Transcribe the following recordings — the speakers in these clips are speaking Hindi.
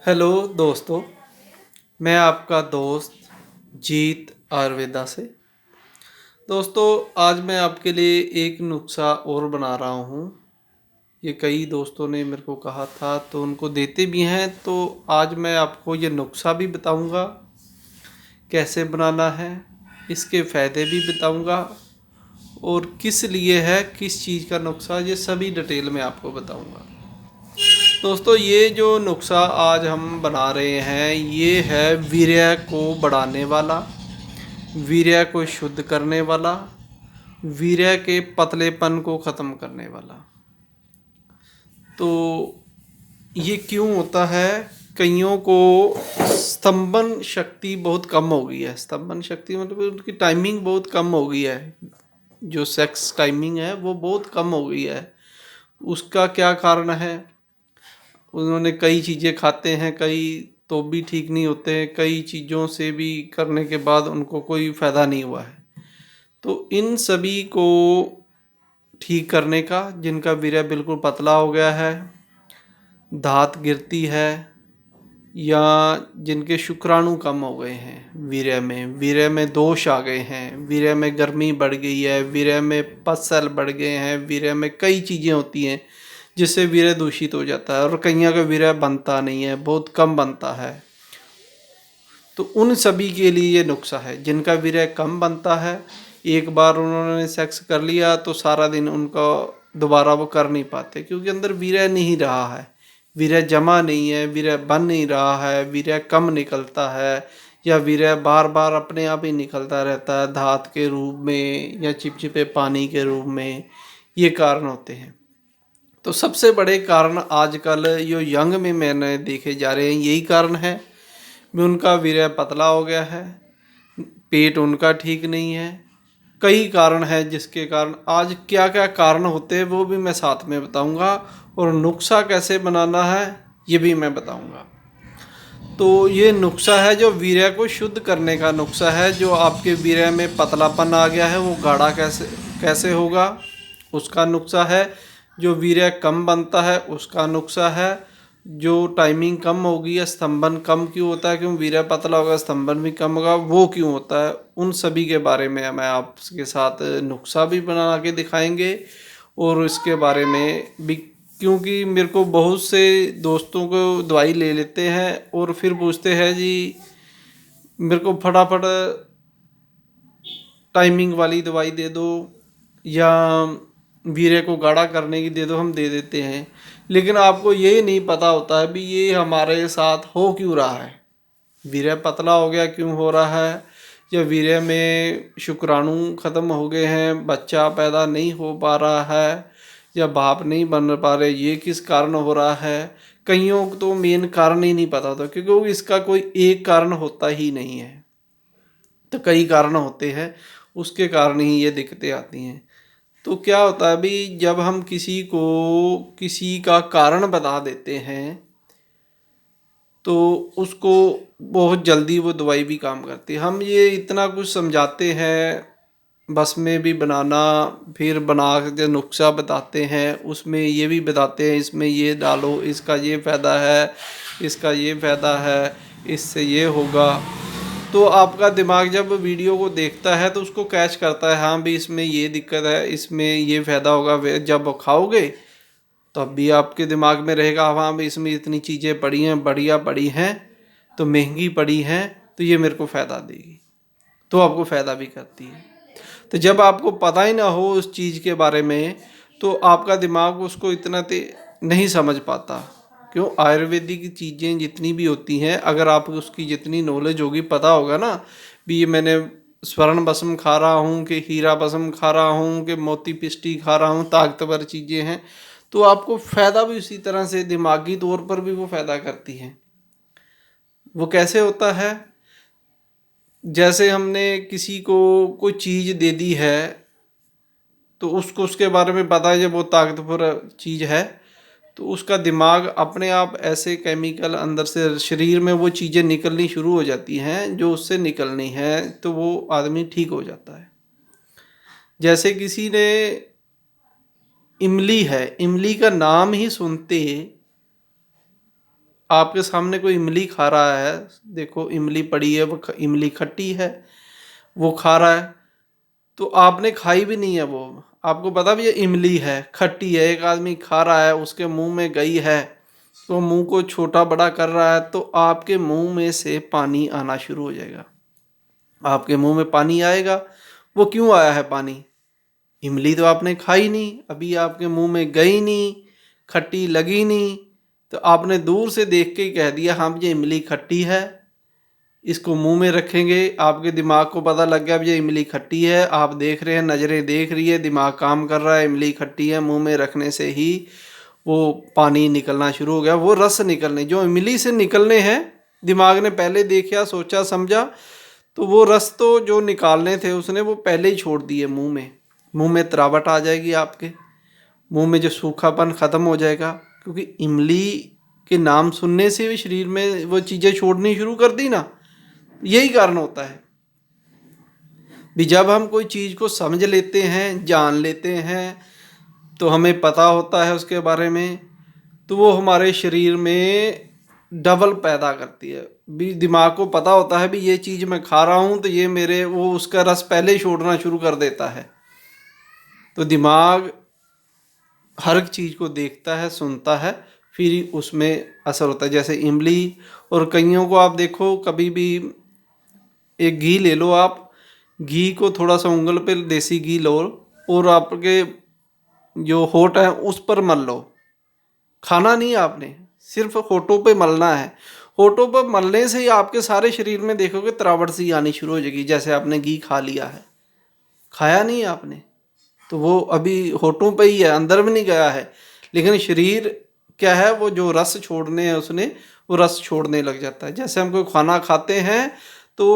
हेलो दोस्तों, मैं आपका दोस्त जीत आयुर्वेदा से। दोस्तों, आज मैं आपके लिए एक नुस्खा और बना रहा हूँ। ये कई दोस्तों ने मेरे को कहा था तो उनको देते भी हैं, तो आज मैं आपको ये नुस्खा भी बताऊँगा कैसे बनाना है, इसके फ़ायदे भी बताऊँगा और किस लिए है, किस चीज़ का नुस्खा, ये सभी डिटेल में आपको बताऊँगा। दोस्तों, ये जो नुस्खा आज हम बना रहे हैं ये है वीर्य को बढ़ाने वाला, वीर्य को शुद्ध करने वाला, वीर्य के पतलेपन को ख़त्म करने वाला। तो ये क्यों होता है? कईयों को स्तंभन शक्ति बहुत कम हो गई है। स्तंभन शक्ति मतलब उनकी टाइमिंग बहुत कम हो गई है। जो सेक्स टाइमिंग है वो बहुत कम हो गई है। उसका क्या कारण है? उन्होंने कई चीज़ें खाते हैं, कई तो भी ठीक नहीं होते हैं, कई चीज़ों से भी करने के बाद उनको कोई फ़ायदा नहीं हुआ है। तो इन सभी को ठीक करने का, जिनका वीर्य बिल्कुल पतला हो गया है, धात गिरती है, या जिनके शुक्राणु कम हो गए हैं, वीर्य में दोष आ गए हैं, वीर्य में गर्मी बढ़ गई है, वीर्य में पसल बढ़ गए हैं, वीर्य में कई चीज़ें होती हैं जिससे वीर्य दूषित हो जाता है और कईयों का वीर्य बनता नहीं है, बहुत कम बनता है। तो उन सभी के लिए ये नुस्खा है। जिनका वीर्य कम बनता है, एक बार उन्होंने सेक्स कर लिया तो सारा दिन उनका दोबारा वो कर नहीं पाते, क्योंकि अंदर वीर्य नहीं रहा है, वीर्य जमा नहीं है, वीर्य बन नहीं रहा है, वीर्य कम निकलता है, या वीर्य बार बार अपने आप ही निकलता रहता है धात के रूप में या चिपचिपे पानी के रूप में। ये कारण होते हैं। तो सबसे बड़े कारण आजकल जो यंग में मैंने देखे जा रहे हैं यही कारण है भी उनका वीर्य पतला हो गया है, पेट उनका ठीक नहीं है। कई कारण है जिसके कारण आज क्या क्या कारण होते हैं वो भी मैं साथ में बताऊंगा, और नुस्खा कैसे बनाना है ये भी मैं बताऊंगा। तो ये नुस्खा है जो वीर्य को शुद्ध करने का नुस्खा है। जो आपके वीर्य में पतलापन आ गया है वो गाढ़ा कैसे कैसे होगा उसका नुस्खा है। जो वीर्य कम बनता है उसका नुस्खा है। जो टाइमिंग कम होगी या स्तंभन कम क्यों होता है, क्यों वीर्य पतला होगा स्तंभन भी कम होगा, वो क्यों होता है, उन सभी के बारे में मैं आपके साथ नुस्खा भी बना के दिखाएंगे। और इसके बारे में भी, क्योंकि मेरे को बहुत से दोस्तों को दवाई ले लेते हैं और फिर पूछते हैं जी मेरे को फटाफट टाइमिंग वाली दवाई दे दो या वीर्य को गाढ़ा करने की दे दो, हम दे देते हैं। लेकिन आपको ये नहीं पता होता है भी ये हमारे साथ हो क्यों रहा है। वीर्य पतला हो गया क्यों हो रहा है, या वीर्य में शुक्राणु खत्म हो गए हैं, बच्चा पैदा नहीं हो पा रहा है, या भाप नहीं बन पा रहे, ये किस कारण हो रहा है। कईयों को तो मेन कारण ही नहीं पता होता, क्योंकि इसका कोई एक कारण होता ही नहीं है, तो कई कारण होते हैं, उसके कारण ही ये दिक्कतें आती हैं। तो क्या होता है अभी जब हम किसी को किसी का कारण बता देते हैं तो उसको बहुत जल्दी वो दवाई भी काम करती है। हम ये इतना कुछ समझाते हैं, बस में भी बनाना, फिर बना के नुस्खा बताते हैं, उसमें ये भी बताते हैं इसमें ये डालो, इसका ये फ़ायदा है, इसका ये फ़ायदा है, इससे ये होगा। तो आपका दिमाग जब वीडियो को देखता है तो उसको कैच करता है, हाँ भी इसमें ये दिक्कत है, इसमें ये फ़ायदा होगा। जब खाओगे तब भी आपके दिमाग में रहेगा, हाँ भी इसमें इतनी चीज़ें पड़ी हैं, बढ़िया पड़ी हैं, तो महंगी पड़ी हैं, तो ये मेरे को फ़ायदा देगी, तो आपको फ़ायदा भी करती है। तो जब आपको पता ही ना हो उस चीज़ के बारे में तो आपका दिमाग उसको इतना नहीं समझ पाता। क्यों? आयुर्वेदिक की चीज़ें जितनी भी होती हैं, अगर आप उसकी जितनी नॉलेज होगी, पता होगा ना भी ये मैंने स्वर्ण भस्म खा रहा हूँ कि हीरा भस्म खा रहा हूँ कि मोती पिष्टी खा रहा हूँ, ताकतवर चीज़ें हैं, तो आपको फ़ायदा भी उसी तरह से दिमागी तौर पर भी वो फ़ायदा करती हैं। वो कैसे होता है? जैसे हमने किसी को कोई चीज़ दे दी है तो उसको उसके बारे में पता है, जब वो ताकतवर चीज़ है तो उसका दिमाग अपने आप ऐसे केमिकल अंदर से शरीर में वो चीज़ें निकलनी शुरू हो जाती हैं जो उससे निकलनी है, तो वो आदमी ठीक हो जाता है। जैसे किसी ने इमली है, इमली का नाम ही सुनते आपके सामने कोई इमली खा रहा है, देखो इमली पड़ी है, वो इमली खट्टी है, वो खा रहा है, तो आपने खाई भी नहीं है वो, आपको पता भी ये इमली है, खट्टी है, एक आदमी खा रहा है, उसके मुंह में गई है, तो मुंह को छोटा बड़ा कर रहा है, तो आपके मुंह में से पानी आना शुरू हो जाएगा। आपके मुंह में पानी आएगा। वो क्यों आया है पानी? इमली तो आपने खाई नहीं, अभी आपके मुंह में गई नहीं, खट्टी लगी नहीं, तो आपने दूर से देख के ही कह दिया हाँ ये इमली खट्टी है। इसको मुंह में रखेंगे, आपके दिमाग को पता लग गया अब ये इमली खट्टी है, आप देख रहे हैं, नज़रें देख रही है, दिमाग काम कर रहा है, इमली खट्टी है, मुंह में रखने से ही वो पानी निकलना शुरू हो गया, वो रस निकलने जो इमली से निकलने हैं, दिमाग ने पहले देखा, सोचा समझा, तो वो रस तो जो निकालने थे उसने वो पहले ही छोड़ दिए मुंह में। मुंह में तरावट आ जाएगी, आपके मुंह में जो सूखापन ख़त्म हो जाएगा, क्योंकि इमली के नाम सुनने से भी शरीर में वो चीज़ें छोड़नी शुरू कर दी ना। यही कारण होता है भी जब हम कोई चीज़ को समझ लेते हैं, जान लेते हैं, तो हमें पता होता है उसके बारे में, तो वो हमारे शरीर में डबल पैदा करती है। भी दिमाग को पता होता है भी ये चीज़ मैं खा रहा हूँ, तो ये मेरे वो उसका रस पहले ही छोड़ना शुरू कर देता है। तो दिमाग हर एक चीज़ को देखता है, सुनता है, फिर उसमें असर होता है। जैसे इमली, और कईयों को आप देखो, कभी भी एक घी ले लो आप, घी को थोड़ा सा उंगल पे देसी घी लो और आपके जो होठ है उस पर मल लो। खाना नहीं आपने, सिर्फ होठों पे मलना है। होठों पर मलने से ही आपके सारे शरीर में देखोगे तरावट सी आनी शुरू हो जाएगी, जैसे आपने घी खा लिया है। खाया नहीं आपने, तो वो अभी होठों पे ही है, अंदर में नहीं गया है, लेकिन शरीर क्या है, वो जो रस छोड़ने हैं उसने, वो रस छोड़ने लग जाता है। जैसे हम कोई खाना खाते हैं तो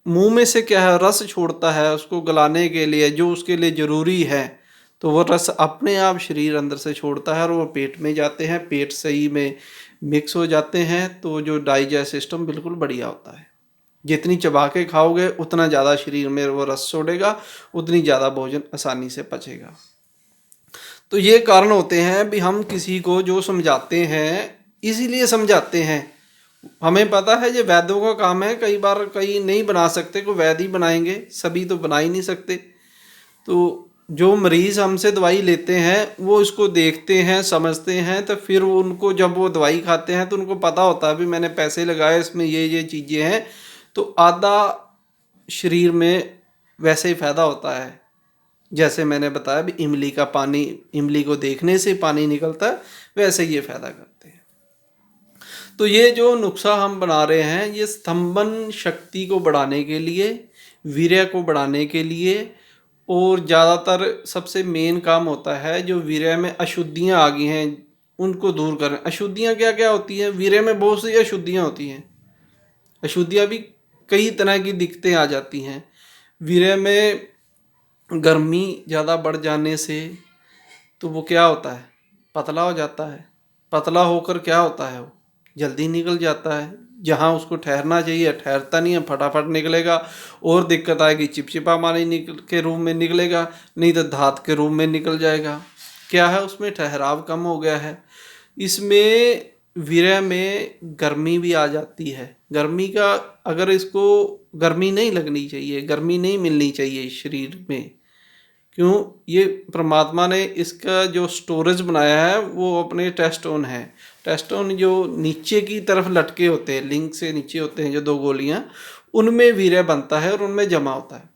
मुंह में से क्या है, रस छोड़ता है उसको गलाने के लिए, जो उसके लिए ज़रूरी है, तो वो रस अपने आप शरीर अंदर से छोड़ता है और वो पेट में जाते हैं, पेट सही में मिक्स हो जाते हैं, तो जो डाइजेस्ट सिस्टम बिल्कुल बढ़िया होता है। जितनी चबा के खाओगे उतना ज़्यादा शरीर में वो रस छोड़ेगा, उतनी ज़्यादा भोजन आसानी से पचेगा। तो ये कारण होते हैं भी हम किसी को जो समझाते हैं, इसीलिए समझाते हैं, हमें पता है ये वैद्यों का काम है, कई बार कई नहीं बना सकते, कोई वैद्य ही बनाएंगे, सभी तो बना ही नहीं सकते। तो जो मरीज़ हमसे दवाई लेते हैं वो इसको देखते हैं, समझते हैं, तो फिर उनको जब वो दवाई खाते हैं तो उनको पता होता है भी मैंने पैसे लगाए, इसमें ये चीज़ें हैं, तो आधा शरीर में वैसे ही फ़ायदा होता है। जैसे मैंने बताया भी इमली का पानी, इमली को देखने से पानी निकलता है, वैसे ये फ़ायदा करते हैं। तो ये जो नुस्खा हम बना रहे हैं, ये स्तंभन शक्ति को बढ़ाने के लिए, वीर्य को बढ़ाने के लिए, और ज़्यादातर सबसे मेन काम होता है जो वीर्य में अशुद्धियाँ आ गई हैं उनको दूर करें। अशुद्धियाँ क्या क्या होती हैं? वीर्य में बहुत सी अशुद्धियाँ होती हैं। अशुद्धियाँ भी कई तरह की दिक्कतें आ जाती हैं। वीर्य में गर्मी ज़्यादा बढ़ जाने से तो वो क्या होता है, पतला हो जाता है। पतला होकर क्या होता है, वो जल्दी निकल जाता है, जहाँ उसको ठहरना चाहिए ठहरता नहीं है, फटाफट निकलेगा। और दिक्कत आएगी, चिपचिपा पानी निकल के रूप में निकलेगा, नहीं तो धात के रूप में निकल जाएगा। क्या है, उसमें ठहराव कम हो गया है। इसमें वीर्य में गर्मी भी आ जाती है। गर्मी का, अगर इसको गर्मी नहीं लगनी चाहिए, गर्मी नहीं मिलनी चाहिए शरीर में। क्यों? ये परमात्मा ने इसका जो स्टोरेज बनाया है वो अपने टेस्टोन है। टेस्टोन जो नीचे की तरफ लटके होते हैं, लिंग से नीचे होते हैं जो दो गोलियां, उनमें वीर्य बनता है और उनमें जमा होता है।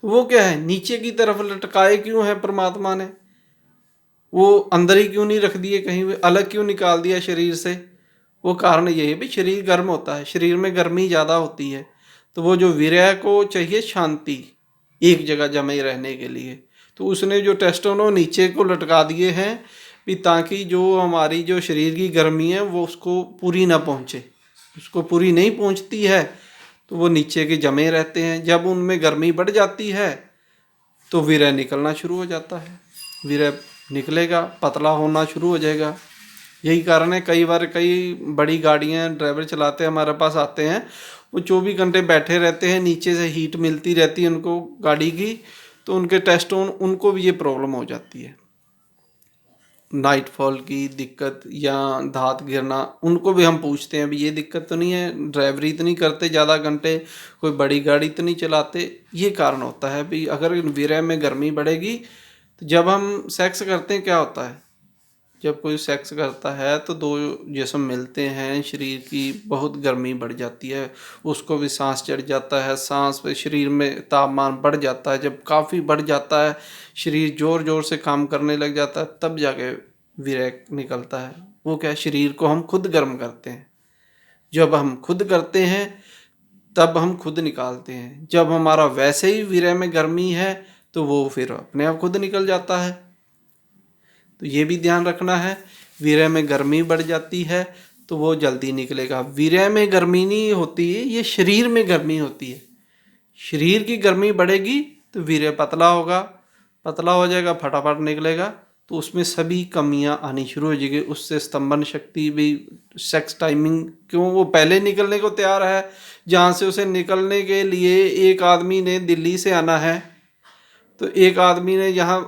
तो वो क्या है, नीचे की तरफ लटकाए क्यों है परमात्मा ने? वो अंदर ही क्यों नहीं रख दिए, कहीं भी अलग क्यों निकाल दिया शरीर से? वो कारण ये है भी शरीर गर्म होता है, शरीर में गर्मी ज़्यादा होती है, तो वो जो वीर्य को चाहिए शांति, एक जगह जमे रहने के लिए, तो उसने जो टेस्टोनो नीचे को लटका दिए हैं भी, ताकि जो हमारी जो शरीर की गर्मी है वो उसको पूरी ना पहुँचे। उसको पूरी नहीं पहुँचती है तो वो नीचे के जमे रहते हैं। जब उनमें गर्मी बढ़ जाती है तो वीर्य निकलना शुरू हो जाता है, वीर्य निकलेगा, पतला होना शुरू हो जाएगा। यही कारण है, कई बार कई बड़ी गाड़ियाँ ड्राइवर चलाते हैं हमारे पास आते हैं, वो 24 घंटे बैठे रहते हैं, नीचे से हीट मिलती रहती है उनको गाड़ी की, तो उनके टेस्टोन, उनको भी ये प्रॉब्लम हो जाती है। नाइटफॉल की दिक्कत या दाँत गिरना, उनको भी हम पूछते हैं, अभी ये दिक्कत तो नहीं है, ड्राइवरी तो नहीं करते ज़्यादा घंटे, कोई बड़ी गाड़ी तो नहीं चलाते। ये कारण होता है भी अगर वीर्य में गर्मी बढ़ेगी तो जब हम सेक्स करते हैं क्या होता है, जब कोई सेक्स करता है तो दो जिस्म मिलते हैं, शरीर की बहुत गर्मी बढ़ जाती है, उसको भी सांस चढ़ जाता है, सांस पे शरीर में तापमान बढ़ जाता है, जब काफ़ी बढ़ जाता है शरीर ज़ोर ज़ोर से काम करने लग जाता है, तब जाके विरह निकलता है। वो क्या है, शरीर को हम खुद गर्म करते हैं, जब हम खुद करते हैं तब हम खुद निकालते हैं। जब हमारा वैसे ही विरह में गर्मी है तो वो फिर अपने आप खुद निकल जाता है। तो ये भी ध्यान रखना है, वीर्य में गर्मी बढ़ जाती है तो वो जल्दी निकलेगा। वीर्य में गर्मी नहीं होती है, ये शरीर में गर्मी होती है। शरीर की गर्मी बढ़ेगी तो वीर्य पतला होगा, पतला हो जाएगा, फटाफट निकलेगा, तो उसमें सभी कमियां आनी शुरू हो जाएगी। उससे स्तंभन शक्ति भी, सेक्स टाइमिंग, क्यों वो पहले निकलने को तैयार है, जहाँ से उसे निकलने के लिए एक आदमी ने दिल्ली से आना है तो एक आदमी ने यहाँ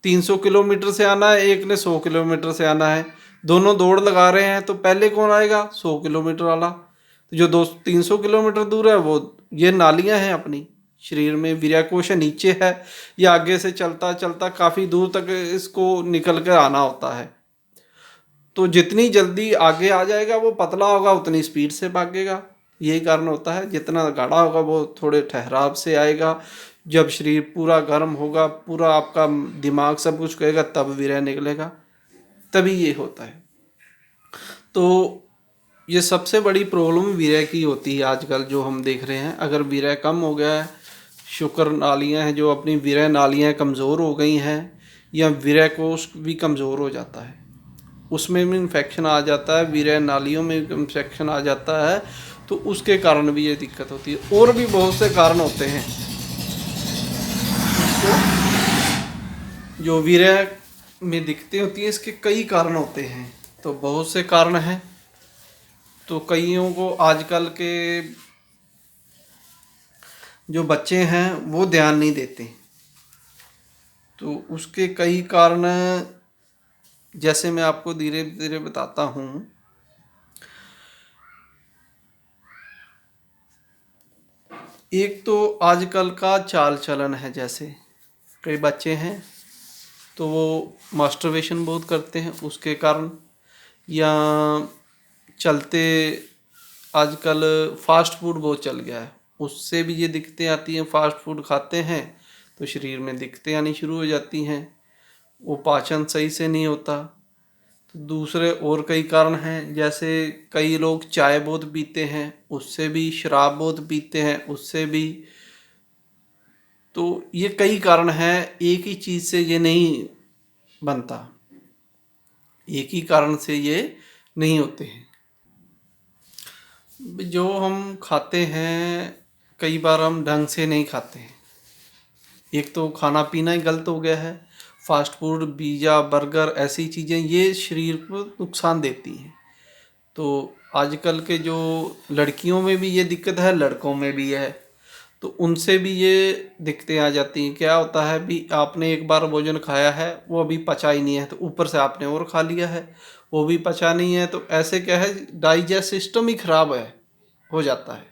300 किलोमीटर से आना है, एक ने 100 किलोमीटर से आना है, दोनों दौड़ लगा रहे हैं तो पहले कौन आएगा, 100 किलोमीटर वाला। तो जो 300 किलोमीटर दूर है वो, ये नालियां हैं अपनी शरीर में, वीर्यकोश नीचे है, ये आगे से चलता चलता काफ़ी दूर तक इसको निकल कर आना होता है। तो जितनी जल्दी आगे आ जाएगा वो पतला होगा, उतनी स्पीड से भागेगा। यही कारण होता है, जितना गाढ़ा होगा वो थोड़े ठहराव से आएगा। जब शरीर पूरा गर्म होगा, पूरा आपका दिमाग सब कुछ कहेगा, तब विरह निकलेगा, तभी ये होता है। तो ये सबसे बड़ी प्रॉब्लम विरह की होती है आजकल जो हम देख रहे हैं। अगर विरह कम हो गया है, शुक्र नालियाँ हैं जो अपनी विरह नालियाँ कमज़ोर हो गई हैं, या विरह कोश भी कमज़ोर हो जाता है, उसमें भी इन्फेक्शन आ जाता है, विरह नालियों में इन्फेक्शन आ जाता है, तो उसके कारण भी ये दिक्कत होती है। और भी बहुत से कारण होते हैं जो विरह में दिक्कतें होती हैं, इसके कई कारण होते हैं। तो बहुत से कारण हैं, तो कईयों को आजकल के जो बच्चे हैं वो ध्यान नहीं देते, तो उसके कई कारण जैसे मैं आपको धीरे धीरे बताता हूँ। एक तो आजकल का चाल चलन है, जैसे कई बच्चे हैं तो वो मास्टरबेशन बहुत करते हैं उसके कारण, या चलते आजकल फास्ट फूड बहुत चल गया है, उससे भी ये दिक्कतें आती हैं। फास्ट फूड खाते हैं तो शरीर में दिक्कतें आनी शुरू हो जाती हैं, वो पाचन सही से नहीं होता। तो दूसरे और कई कारण हैं, जैसे कई लोग चाय बहुत पीते हैं, उससे भी, शराब बहुत पीते हैं, उससे भी। तो ये कई कारण हैं, एक ही चीज़ से ये नहीं बनता, एक ही कारण से ये नहीं होते हैं। जो हम खाते हैं कई बार हम ढंग से नहीं खाते हैं, एक तो खाना पीना ही गलत हो गया है। फास्ट फूड, पिज़्ज़ा, बर्गर, ऐसी चीज़ें ये शरीर को नुकसान देती हैं। तो आजकल के जो लड़कियों में भी ये दिक्कत है, लड़कों में भी है, तो उनसे भी ये दिक्कतें आ जाती हैं। क्या होता है भी, आपने एक बार भोजन खाया है, वो अभी पचा ही नहीं है, तो ऊपर से आपने और खा लिया है, वो भी पचा नहीं है, तो ऐसे क्या है, डाइजेस्ट सिस्टम ही खराब है, हो जाता है।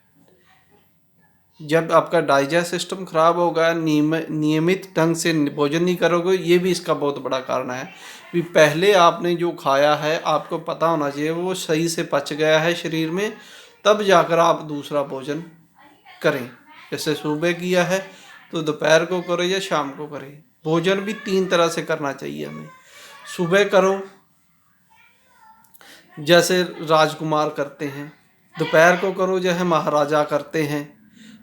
जब आपका डाइजेस्ट सिस्टम खराब होगा, नियमित ढंग से भोजन नहीं करोगे, ये भी इसका बहुत बड़ा कारण है। कि पहले आपने जो खाया है आपको पता होना चाहिए वो सही से पच गया है शरीर में, तब जाकर आप दूसरा भोजन करें। जैसे सुबह किया है तो दोपहर को करें या शाम को करें। भोजन भी 3 तरह से करना चाहिए हमें। सुबह करो जैसे राजकुमार करते हैं, दोपहर को करो जैसे महाराजा करते हैं,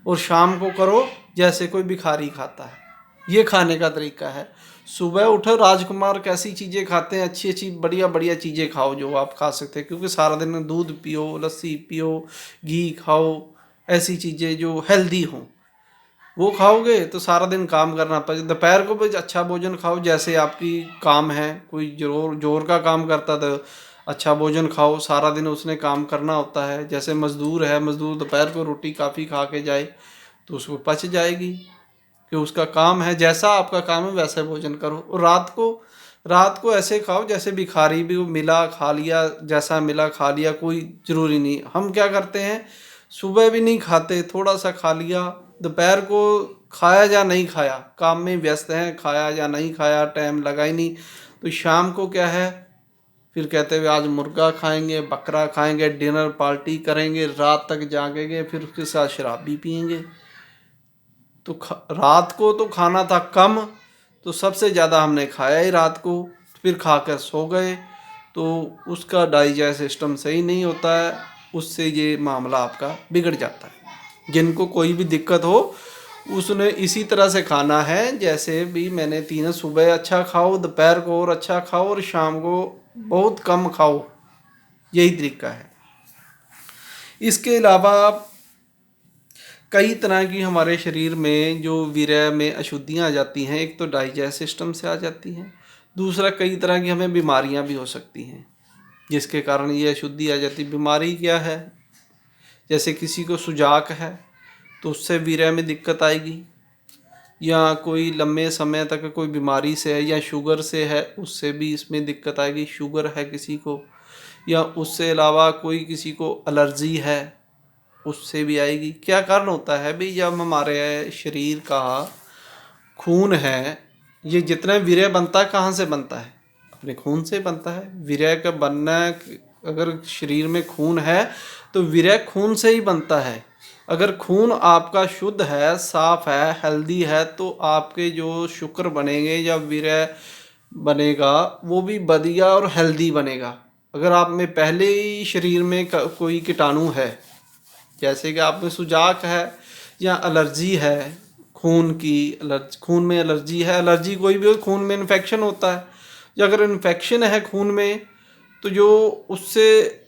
और शाम को करो जैसे कोई भिखारी खाता है। ये खाने का तरीका है। सुबह उठो, राजकुमार कैसी चीज़ें खाते हैं, अच्छी अच्छी बढ़िया बढ़िया चीज़ें खाओ जो आप खा सकते हैं, क्योंकि सारा दिन दूध पियो, लस्सी पियो, घी खाओ, ऐसी चीज़ें जो हेल्दी हों वो खाओगे तो सारा दिन काम करना पड़े। दोपहर को भी अच्छा भोजन खाओ, जैसे आपकी काम है, कोई जोर जोर का काम करता तो अच्छा भोजन खाओ, सारा दिन उसने काम करना होता है। जैसे मज़दूर है, मज़दूर दोपहर को रोटी काफ़ी खा के जाए तो उसको पच जाएगी, कि उसका काम है, जैसा आपका काम है वैसा भोजन करो। और रात को रात को ऐसे खाओ जैसे भिखारी भी मिला खा लिया, जैसा मिला खा लिया, कोई ज़रूरी नहीं। हम क्या करते हैं, सुबह भी नहीं खाते, थोड़ा सा खा लिया, दोपहर को खाया या नहीं खाया, काम में व्यस्त हैं, खाया या नहीं खाया, टाइम लगा ही नहीं, तो शाम को क्या है, फिर कहते हुए आज मुर्गा खाएंगे, बकरा खाएंगे, डिनर पार्टी करेंगे, रात तक जागेंगे, फिर उसके साथ शराब भी पियेंगे। तो रात को तो खाना था कम, तो सबसे ज़्यादा हमने खाया ही रात को, फिर खा कर सो गए, तो उसका डाइजेस्ट सिस्टम सही नहीं होता है, उससे ये मामला आपका बिगड़ जाता है। जिनको कोई भी दिक्कत हो उसने इसी तरह से खाना है, जैसे भी मैंने तीनों, सुबह अच्छा खाओ, दोपहर को और अच्छा खाओ, और शाम को बहुत कम खाओ, यही तरीका है। इसके अलावा कई तरह की हमारे शरीर में जो वीर्य में अशुद्धियाँ आ जाती हैं, एक तो डाइजेस्ट सिस्टम से आ जाती हैं, दूसरा कई तरह की हमें बीमारियाँ भी हो सकती हैं जिसके कारण ये अशुद्धि आ जाती है। बीमारी क्या है, जैसे किसी को सुजाक है तो उससे वीर्य में दिक्कत आएगी, या कोई लंबे समय तक कोई बीमारी से है, या शुगर से है उससे भी इसमें दिक्कत आएगी, शुगर है किसी को, या उससे अलावा कोई किसी को एलर्जी है उससे भी आएगी। क्या कारण होता है भाई, जब हमारे शरीर का खून है, ये जितना वीर्य बनता है कहाँ से बनता है, अपने खून से बनता है। वीर्य का बनना, अगर शरीर में खून है तो वीर्य खून से ही बनता है। अगर खून आपका शुद्ध है, साफ है, हेल्दी है, तो आपके जो शुक्र बनेंगे या वीर्य बनेगा वो भी बढ़िया और हेल्दी बनेगा। अगर आप में पहले ही शरीर में कोई कीटाणु है, जैसे कि आप में सुजाक है या एलर्जी है, खून की एलर्जी, खून में एलर्जी है, एलर्जी कोई भी हो, खून में इन्फेक्शन होता है, या अगर इन्फेक्शन है खून में, तो जो उससे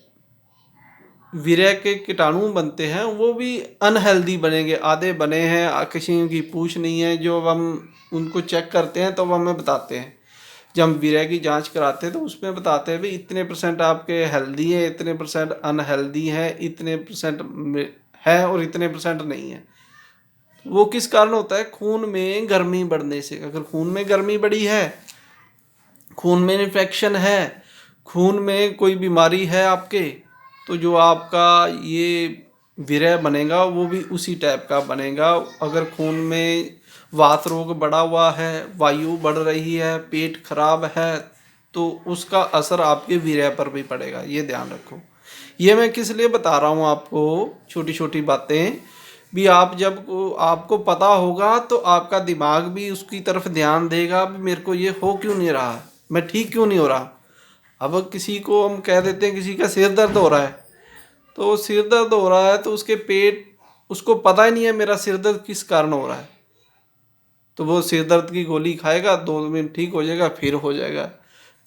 वीर्य के कीटाणु बनते हैं वो भी अनहेल्दी बनेंगे। आधे बने हैं, किसी की पूछ नहीं है, जो हम उनको चेक करते हैं तो वो हमें बताते हैं, जब हम वीर्य की जांच कराते हैं तो उसमें बताते हैं भाई इतने % आपके हेल्दी है, इतने % अनहेल्दी है, इतने % है और इतने % नहीं है। वो किस कारण होता है, खून में गर्मी बढ़ने से। अगर खून में गर्मी बढ़ी है, खून में इन्फेक्शन है, खून में कोई बीमारी है आपके, तो जो आपका ये वीर्य बनेगा वो भी उसी टाइप का बनेगा। अगर खून में वात रोग बढ़ा हुआ है, वायु बढ़ रही है, पेट खराब है, तो उसका असर आपके वीर्य पर भी पड़ेगा, ये ध्यान रखो। ये मैं किस लिए बता रहा हूँ आपको, छोटी छोटी बातें भी, आप जब आपको पता होगा तो आपका दिमाग भी उसकी तरफ ध्यान देगा, भी मेरे को ये हो क्यों नहीं रहा, मैं ठीक क्यों नहीं हो रहा। अब किसी को हम कह देते हैं किसी का सिर दर्द हो रहा है, तो सिर दर्द हो रहा है तो उसके पेट, उसको पता ही नहीं है मेरा सिर दर्द किस कारण हो रहा है, तो वो सिर दर्द की गोली खाएगा, 2 दिन ठीक हो जाएगा, फिर हो जाएगा,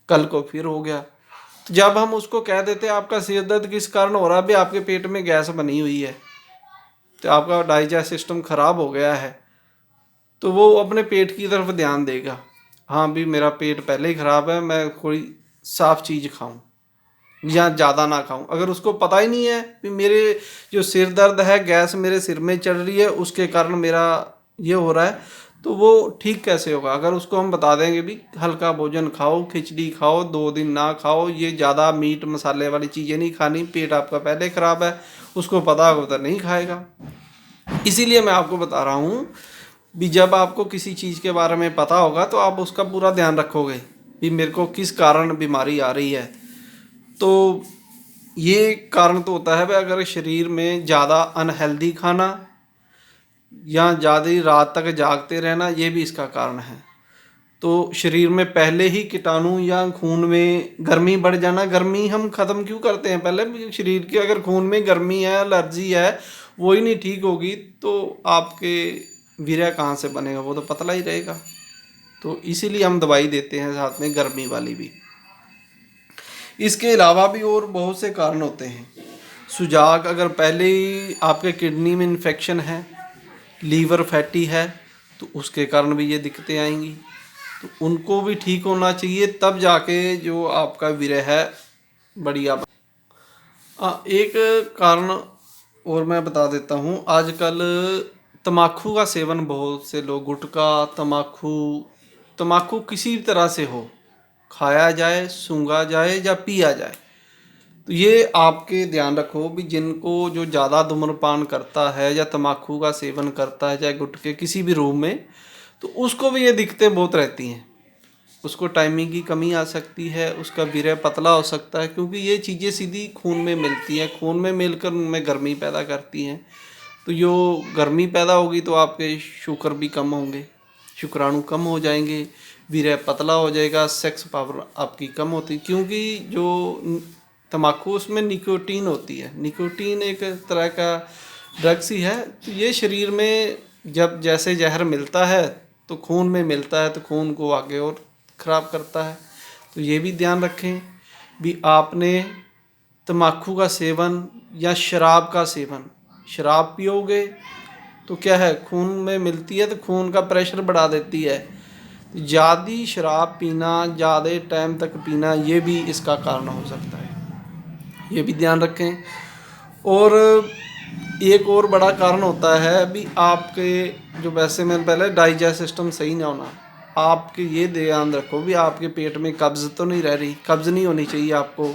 कल को फिर हो गया। तो जब हम उसको कह देते हैं आपका सिर दर्द किस कारण हो रहा है, भी आपके पेट में गैस बनी हुई है, तो आपका डाइजेस्ट सिस्टम खराब हो गया है, तो वो अपने पेट की तरफ ध्यान देगा। हाँ भी मेरा पेट पहले ही खराब है, मैं कोई साफ चीज़ खाऊं या ज़्यादा ना खाऊं। अगर उसको पता ही नहीं है कि मेरे जो सिर दर्द है, गैस मेरे सिर में चढ़ रही है, उसके कारण मेरा ये हो रहा है, तो वो ठीक कैसे होगा। अगर उसको हम बता देंगे भी हल्का भोजन खाओ, खिचड़ी खाओ, 2 दिन ना खाओ, ये ज़्यादा मीट मसाले वाली चीज़ें नहीं खानी, पेट आपका पहले ख़राब है, उसको पता होगा तो नहीं खाएगा। इसीलिए मैं आपको बता रहा हूँ भी, जब आपको किसी चीज़ के बारे में पता होगा तो आप उसका पूरा ध्यान रखोगे भी मेरे को किस कारण बीमारी आ रही है। तो ये कारण तो होता है भाई, अगर शरीर में ज़्यादा अनहेल्दी खाना या ज़्यादा रात तक जागते रहना, ये भी इसका कारण है। तो शरीर में पहले ही कीटाणु या खून में गर्मी बढ़ जाना, गर्मी हम ख़त्म क्यों करते हैं पहले शरीर की, अगर खून में गर्मी है, एलर्जी है, वो ही नहीं ठीक होगी तो आपके वीर्य कहाँ से बनेगा, वो तो पतला ही रहेगा। तो इसीलिए हम दवाई देते हैं साथ में गर्मी वाली भी। इसके अलावा भी और बहुत से कारण होते हैं। सुजाक अगर पहले ही आपके किडनी में इन्फेक्शन है, लीवर फैटी है, तो उसके कारण भी ये दिक्कतें आएंगी, तो उनको भी ठीक होना चाहिए, तब जाके जो आपका वीर्य है बढ़िया। एक कारण और मैं बता देता हूँ, आजकल तम्बाकू का सेवन बहुत से लोग, गुटखा, तम्बाकू, तम्बाकू किसी भी तरह से हो, खाया जाए, सूंघा जाए या पिया जाए। तो ये आपके ध्यान रखो भी, जिनको जो ज़्यादा धूम्रपान करता है या तम्बाकू का सेवन करता है, चाहे गुटखे किसी भी रूम में, तो उसको भी ये दिक्कतें बहुत रहती हैं। उसको टाइमिंग की कमी आ सकती है, उसका वीर्य पतला हो सकता है, क्योंकि ये चीज़ें सीधी खून में मिलती हैं, खून में मिलकर उनमें गर्मी पैदा करती हैं। तो जो गर्मी पैदा होगी तो आपके शुक्र भी कम होंगे, शुक्राणु कम हो जाएंगे, वीर्य पतला हो जाएगा, सेक्स पावर आपकी कम होती, क्योंकि जो तम्बाकू उसमें निकोटीन होती है। निकोटीन एक तरह का ड्रग्स ही है। तो ये शरीर में जब जैसे जहर मिलता है तो खून में मिलता है, तो खून को आगे और ख़राब करता है। तो ये भी ध्यान रखें भी, आपने तम्बाकू का सेवन या शराब का सेवन, शराब पियोगे तो क्या है, खून में मिलती है तो खून का प्रेशर बढ़ा देती है। ज़्यादा शराब पीना, ज़्यादा टाइम तक पीना, ये भी इसका कारण हो सकता है, ये भी ध्यान रखें। और एक और बड़ा कारण होता है भी आपके जो, वैसे मैंने पहले डाइजेस्ट सिस्टम सही ना होना, आपके ये ध्यान रखो भी आपके पेट में कब्ज़ तो नहीं रह रही, कब्ज़ नहीं होनी चाहिए आपको।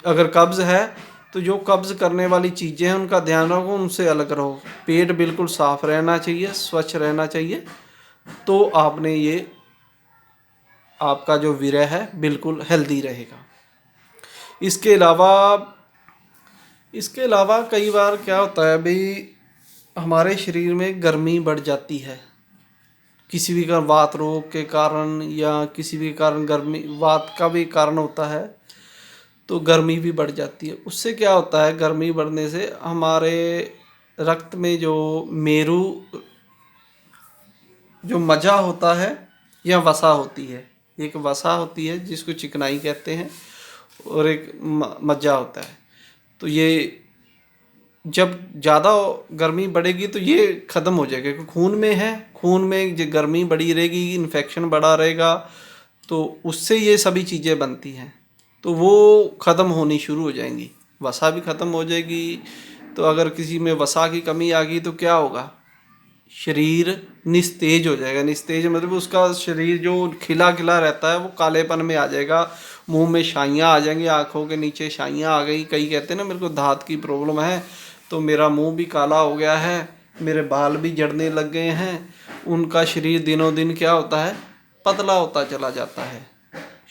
अगर कब्ज़ है तो जो कब्ज़ करने वाली चीज़ें हैं उनका ध्यान रखो, उनसे अलग रहो। पेट बिल्कुल साफ़ रहना चाहिए, स्वच्छ रहना चाहिए, तो आपने ये आपका जो वीर्य है बिल्कुल हेल्दी रहेगा। इसके अलावा कई बार क्या होता है भाई, हमारे शरीर में गर्मी बढ़ जाती है, किसी भी कारण, वात रोग के कारण या किसी भी कारण, गर्मी वात का भी कारण होता है, तो गर्मी भी बढ़ जाती है। उससे क्या होता है, गर्मी बढ़ने से हमारे रक्त में जो मेरू, जो मज्जा होता है या वसा होती है, एक वसा होती है जिसको चिकनाई कहते हैं, और एक मज्जा होता है। तो ये जब ज़्यादा गर्मी बढ़ेगी तो ये ख़त्म हो जाएगा, क्योंकि खून में है, खून में जो गर्मी बढ़ी रहेगी, इन्फेक्शन बढ़ा रहेगा, तो उससे ये सभी चीज़ें बनती हैं, तो वो ख़त्म होनी शुरू हो जाएंगी, वसा भी ख़त्म हो जाएगी। तो अगर किसी में वसा की कमी आ गई तो क्या होगा, शरीर निस्तेज हो जाएगा। निस्तेज मतलब उसका शरीर जो खिला खिला रहता है वो कालेपन में आ जाएगा, मुंह में छाइयाँ आ जाएंगी, आँखों के नीचे छाइयाँ आ गई। कई कहते हैं ना मेरे को दांत की प्रॉब्लम है, तो मेरा मुंह भी काला हो गया है, मेरे बाल भी झड़ने लग गए हैं। उनका शरीर दिनों दिन क्या होता है, पतला होता चला जाता है,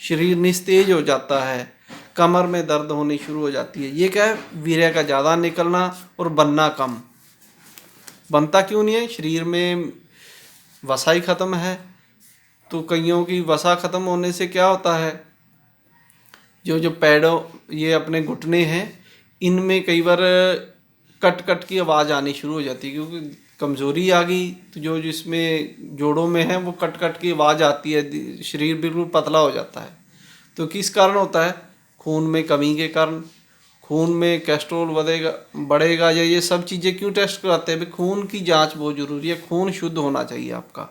शरीर निस्तेज हो जाता है, कमर में दर्द होनी शुरू हो जाती है। ये क्या है, वीर्य का ज़्यादा निकलना और बनना कम। बनता क्यों नहीं है, शरीर में वसा ही ख़त्म है। तो कईयों की वसा ख़त्म होने से क्या होता है, जो जो पैरों, ये अपने घुटने हैं, इनमें कई बार कट कट की आवाज़ आनी शुरू हो जाती है, क्योंकि कमज़ोरी आ गई। तो जो जिसमें जोड़ों में है वो कट कट की आवाज़ आती है, शरीर बिल्कुल पतला हो जाता है। तो किस कारण होता है, खून में कमी के कारण। खून में कोलेस्ट्रॉल बढ़ेगा, या ये सब चीज़ें क्यों टेस्ट कराते हैं, भाई खून की जांच बहुत ज़रूरी है, खून शुद्ध होना चाहिए आपका।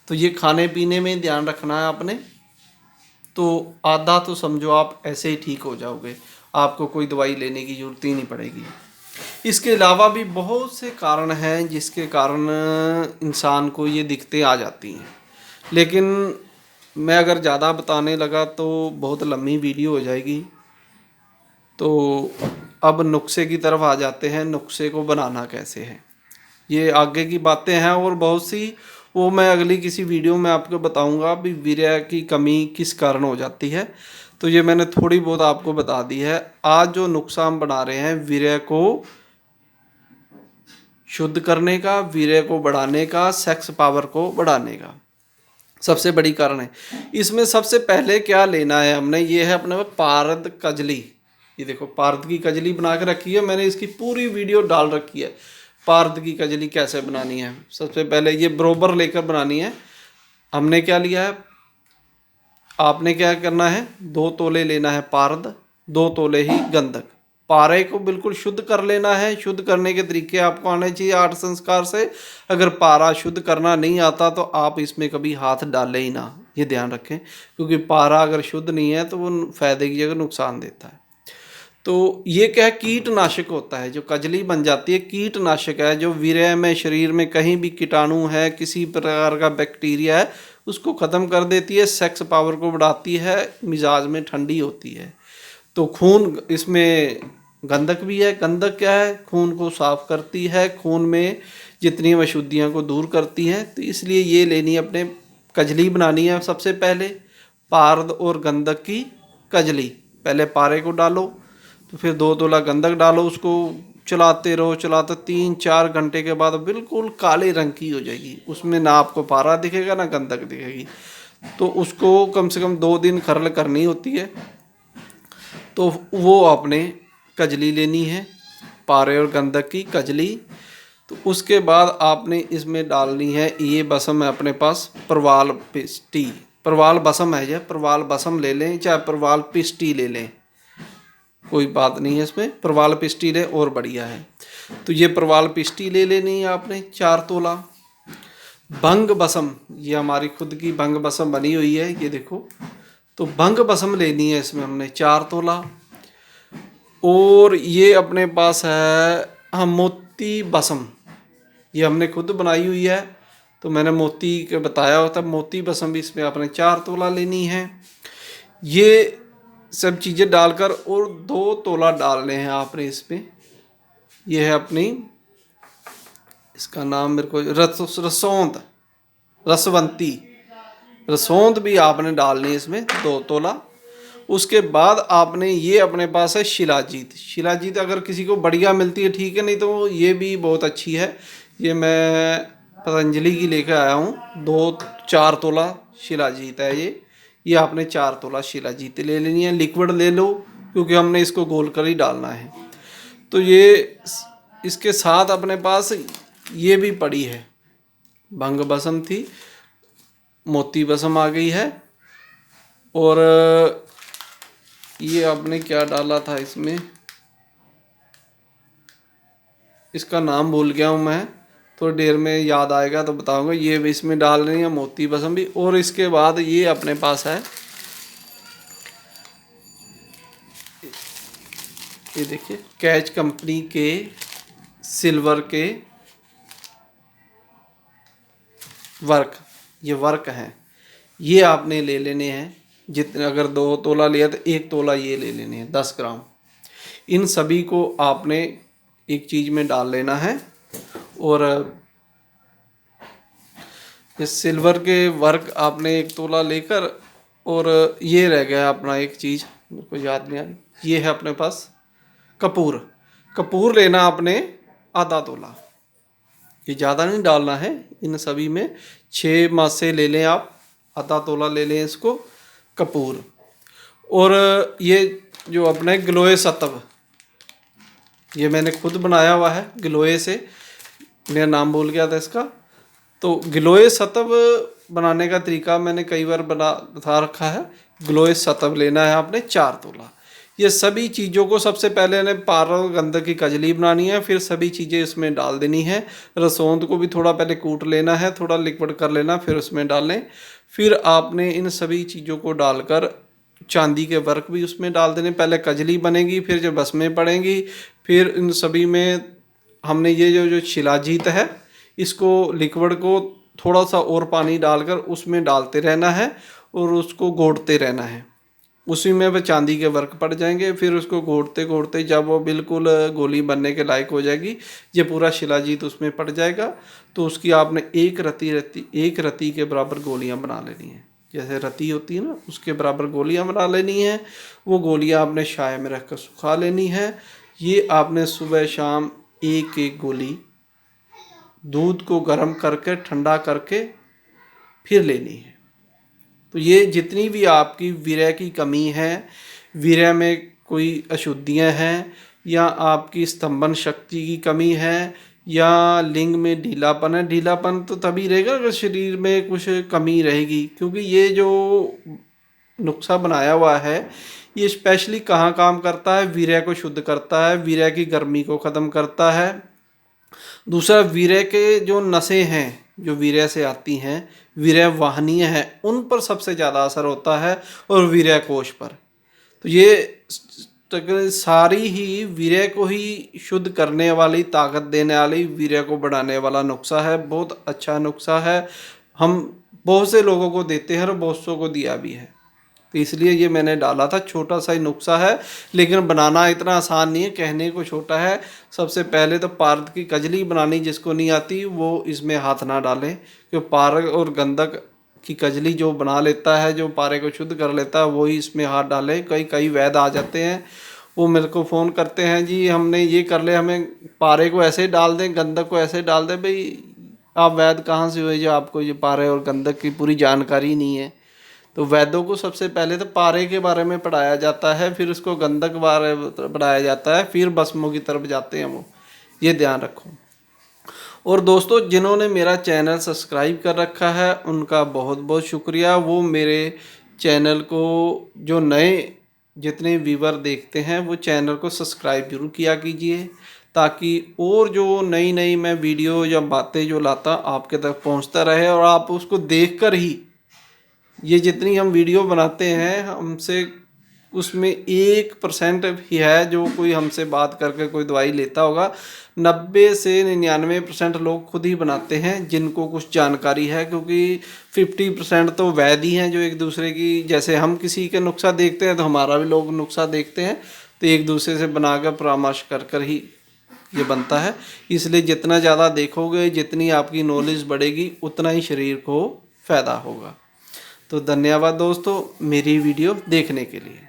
तो ये खाने पीने में ध्यान रखना है आपने, तो आधा तो समझो आप ऐसे ही ठीक हो जाओगे, आपको कोई दवाई लेने की ज़रूरत ही नहीं पड़ेगी। इसके अलावा भी बहुत से कारण हैं जिसके कारण इंसान को ये दिक्कतें आ जाती हैं, लेकिन मैं अगर ज़्यादा बताने लगा तो बहुत लंबी वीडियो हो जाएगी। तो अब नुस्खे की तरफ आ जाते हैं, नुस्खे को बनाना कैसे है, ये आगे की बातें हैं और बहुत सी, वो मैं अगली किसी वीडियो में आपको बताऊंगा भी वीर्य की कमी किस कारण हो जाती है। तो ये मैंने थोड़ी बहुत आपको बता दी है। आज जो नुस्खा हम बना रहे हैं वीर्य को शुद्ध करने का, वीर्य को बढ़ाने का, सेक्स पावर को बढ़ाने का, सबसे बड़ी कारण है। इसमें सबसे पहले क्या लेना है हमने, ये है अपने पारद कजली। ये देखो पारद की कजली बना के रखी है मैंने, इसकी पूरी वीडियो डाल रखी है, पारद की कजली कैसे बनानी है। सबसे पहले ये बरोबर लेकर बनानी है। हमने क्या लिया है, आपने क्या करना है, 2 तोले लेना है पारद, 2 तोले ही गंधक। पारे को बिल्कुल शुद्ध कर लेना है। शुद्ध करने के तरीके आपको आने चाहिए 8 संस्कार से। अगर पारा शुद्ध करना नहीं आता तो आप इसमें कभी हाथ डालें ही ना, ये ध्यान रखें, क्योंकि पारा अगर शुद्ध नहीं है तो वो फायदे की जगह नुकसान देता है। तो ये क्या है, कीटनाशक होता है। जो कजली बन जाती है कीटनाशक है, जो वीर्य में, शरीर में कहीं भी कीटाणु है, किसी प्रकार का बैक्टीरिया है, उसको ख़त्म कर देती है, सेक्स पावर को बढ़ाती है, मिजाज में ठंडी होती है। तो खून इसमें गंधक भी है। गंधक क्या है? खून को साफ करती है, खून में जितनी अशुद्धियाँ को दूर करती है। तो इसलिए ये लेनी है, अपने कजली बनानी है। सबसे पहले पारद और गंधक की कजली, पहले पारे को डालो, तो फिर 2 तोला गंधक डालो, उसको चलाते रहो, चलाते 3-4 घंटे के बाद बिल्कुल काले रंग की हो जाएगी। उसमें ना आपको पारा दिखेगा ना गंधक दिखेगी। तो उसको कम से कम 2 दिन खरल करनी होती है। तो वो आपने कजली लेनी है, पारे और गंधक की कजली। तो उसके बाद आपने इसमें डालनी है, ये बसम है अपने पास, परवाल पिष्टी, परवाल बसम है, यह परवाल बसम ले लें, चाहे परवाल पिष्टी ले लें, कोई बात नहीं है इसमें। परवाल पिष्टी ले और बढ़िया है। तो ये परवाल पिष्टी ले लेनी है आपने 4 तोला। भंग बसम, ये हमारी खुद की भंग बसम बनी हुई है, ये देखो। तो भंग बसम लेनी है इसमें हमने 4 तोला। और ये अपने पास है, हाँ, मोती बसम, ये हमने खुद बनाई हुई है। तो मैंने मोती के बताया होता, मोती बसम भी इसमें आपने 4 तोला लेनी है। ये सब चीज़ें डालकर और 2 तोला डालने हैं आपने इसमें। ये है अपनी, इसका नाम मेरे को रसौंद, रसवंती, रसौंद भी आपने डालनी है इसमें 2 तोला। उसके बाद आपने ये अपने पास है शिलाजीत। शिलाजीत अगर किसी को बढ़िया मिलती है ठीक है, नहीं तो ये भी बहुत अच्छी है। ये मैं पतंजलि की लेकर आया हूँ, 2-4 तोला शिलाजीत है ये आपने 4 तोला शिलाजीत ले लेनी है। लिक्विड ले लो, क्योंकि हमने इसको घोल कर ही डालना है। तो ये इसके साथ अपने पास ये भी पड़ी है, भंग बसम थी, मोती बसम आ गई है। और ये आपने क्या डाला था इसमें, इसका नाम भूल गया हूँ मैं, थोड़ी देर में याद आएगा तो बताऊंगा। ये भी इसमें डाल रही है मोती बसम भी। और इसके बाद ये अपने पास है, ये देखिए, कैच कंपनी के सिल्वर के वर्क, ये वर्क हैं, ये आपने ले लेने हैं। जितने अगर 2 तोला लिया तो 1 तोला ये ले लेने हैं, 10 ग्राम। इन सभी को आपने एक चीज़ में डाल लेना है। और ये सिल्वर के वर्क आपने 1 तोला लेकर, और ये रह गया अपना एक चीज़, मेरे को याद नहीं आ रही, ये है अपने पास कपूर। कपूर लेना आपने आधा तोला, ये ज़्यादा नहीं डालना है। इन सभी में 6 मासे ले लें आप, आधा तोला ले लें इसको कपूर। और ये जो अपने गिलोय सत्व, ये मैंने खुद बनाया हुआ है गिलोय से, मेरा नाम भूल गया था इसका। तो गिलोय सत्व बनाने का तरीका मैंने कई बार बता रखा है। गिलोय सत्व लेना है आपने 4 तोला। ये सभी चीज़ों को सबसे पहले ने पारा गंधक की कजली बनानी है, फिर सभी चीज़ें इसमें डाल देनी है। रसौंद को भी थोड़ा पहले कूट लेना है, थोड़ा लिक्विड कर लेना, फिर उसमें डालें। फिर आपने इन सभी चीज़ों को डालकर चांदी के वर्क भी उसमें डाल देने। पहले कजली बनेगी, फिर जो बसमें पड़ेंगी, फिर इन सभी में हमने ये जो शिलाजीत है, इसको लिक्विड को थोड़ा सा और पानी डालकर उसमें डालते रहना है और उसको घोटते रहना है। उसी में वह चांदी के वर्क पड़ जाएंगे। फिर उसको घोटते घोटते जब वो बिल्कुल गोली बनने के लायक हो जाएगी, ये पूरा शिलाजीत उसमें पड़ जाएगा, तो उसकी आपने एक रत्ती के बराबर गोलियां बना लेनी है। जैसे रत्ती होती है ना, उसके बराबर गोलियां बना लेनी है। वो गोलियां आपने शाय में रख कर सुखा लेनी है। ये आपने सुबह शाम 1-1 गोली दूध को गर्म करके ठंडा करके फिर लेनी है। तो ये जितनी भी आपकी वीर्य की कमी है, वीर्य में कोई अशुद्धियां हैं, या आपकी स्तंभन शक्ति की कमी है, या लिंग में ढीलापन है, ढीलापन तो तभी रहेगा अगर शरीर में कुछ कमी रहेगी। क्योंकि ये जो नुस्खा बनाया हुआ है, ये स्पेशली कहाँ काम करता है, वीर्य को शुद्ध करता है, वीर्य की गर्मी को ख़त्म करता है। दूसरा, वीर्य के जो नसें हैं जो वीर्य से आती हैं, वीर्य वाहिनियाँ हैं, उन पर सबसे ज़्यादा असर होता है, और वीर्य कोश पर। तो ये सारी ही वीर्य को ही शुद्ध करने वाली, ताकत देने वाली, वीर्य को बढ़ाने वाला नुस्खा है। बहुत अच्छा नुस्खा है। हम बहुत से लोगों को देते हैं और बहुत सौ को दिया भी है। तो इसलिए ये मैंने डाला था। छोटा सा ही नुस्खा है, लेकिन बनाना इतना आसान नहीं है, कहने को छोटा है। सबसे पहले तो पारक की कजली बनानी जिसको नहीं आती वो इसमें हाथ ना डालें, क्योंकि पारक और गंधक की कजली जो बना लेता है, जो पारे को शुद्ध कर लेता है, वही इसमें हाथ डालें। कई वैद्य आ जाते हैं, वो मेरे को फ़ोन करते हैं, जी हमने ये कर ले, हमें पारे को ऐसे ही डाल दें, गंधक को ऐसे ही डाल दें। भाई आप वैद्य कहाँ से हुए जो आपको ये पारे और गंधक की पूरी जानकारी नहीं है। तो वैद्यों को सबसे पहले तो पारे के बारे में पढ़ाया जाता है, फिर उसको गंधक बारे में पढ़ाया जाता है, फिर भस्मों की तरफ जाते हैं वो। ये ध्यान रखो। और दोस्तों, जिन्होंने मेरा चैनल सब्सक्राइब कर रखा है उनका बहुत बहुत शुक्रिया। वो मेरे चैनल को, जो नए जितने व्यूवर देखते हैं, वो चैनल को सब्सक्राइब जरूर किया कीजिए, ताकि और जो नई नई मैं वीडियो या बातें जो लाता आपके तक पहुंचता रहे, और आप उसको देखकर ही, ये जितनी हम वीडियो बनाते हैं हमसे उसमें 1% ही है जो कोई हमसे बात करके कोई दवाई लेता होगा। 90 से 99% लोग खुद ही बनाते हैं जिनको कुछ जानकारी है, क्योंकि 50% तो वैद्य ही हैं जो एक दूसरे की, जैसे हम किसी के नुस्खा देखते हैं तो हमारा भी लोग नुस्खा देखते हैं, तो एक दूसरे से बनाकर परामर्श कर ही ये बनता है। इसलिए जितना ज़्यादा देखोगे, जितनी आपकी नॉलेज बढ़ेगी, उतना ही शरीर को फ़ायदा होगा। तो धन्यवाद दोस्तों मेरी वीडियो देखने के लिए।